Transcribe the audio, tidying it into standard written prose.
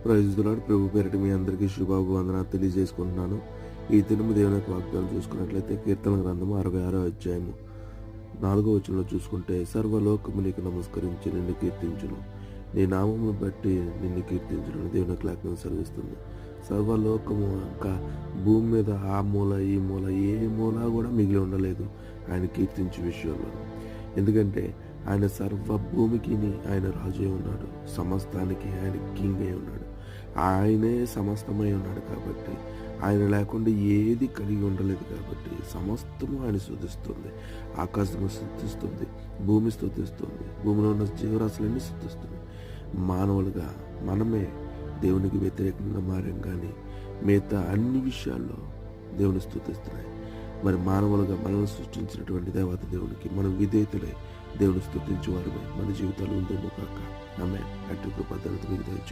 Praise the lord. ప్రభు పేరిట మీ అందరికీ శుభాభివందనాలు తెలియజేసుకుంటున్నాను. ఈ దినము దేవుని యొక్క వాగ్దానం చూసుకున్నట్లయితే కీర్తన గ్రంథము 66వ అధ్యాయము 4వ వచనంలో చూసుకుంటే, సర్వలోకము నీకు నమస్కరించి నిన్ను కీర్తించును, నీ నామమును బట్టి నిన్ను కీర్తించును. దేవుని యొక్క వాగ్దానం సెలవిస్తుంది. సర్వలోకము ఇంకా భూమి మీద ఆ మూల ఈ మూల ఏ మూల కూడా మిగిలి ఉండలేదు ఆయన కీర్తించే విషయంలో. ఎందుకంటే ఆయన సర్వ భూమికి ఆయన రాజు అయి ఉన్నాడు, సమస్తానికి ఆయన కింగ్ అయి ఉన్నాడు, ఆయనే సమస్తమై ఉన్నాడు. కాబట్టి ఆయన లేకుండా ఏది కలిగి ఉండలేదు. కాబట్టి సమస్తము ఆయన స్తుతిస్తుంది. ఆకాశము స్తుతిస్తుంది, భూమి స్తుతిస్తుంది, భూమిలో ఉన్న జీవరాశులన్నీ స్తుతిస్తుంది. మానవులుగా మనమే దేవునికి వ్యతిరేకంగా మారాం, కానీ మిగతా అన్ని విషయాల్లో దేవుని స్తుతిస్తున్నాయి. మరి మానవులుగా మనల్ని సృష్టించినటువంటి దేవత దేవునికి మనం విధేయతలై దేవుని స్తుతించే వారమే మన జీవితాలు ఉందేమో కాక. ఆమేన్. అట్టి కృప మీకు దయచేయను.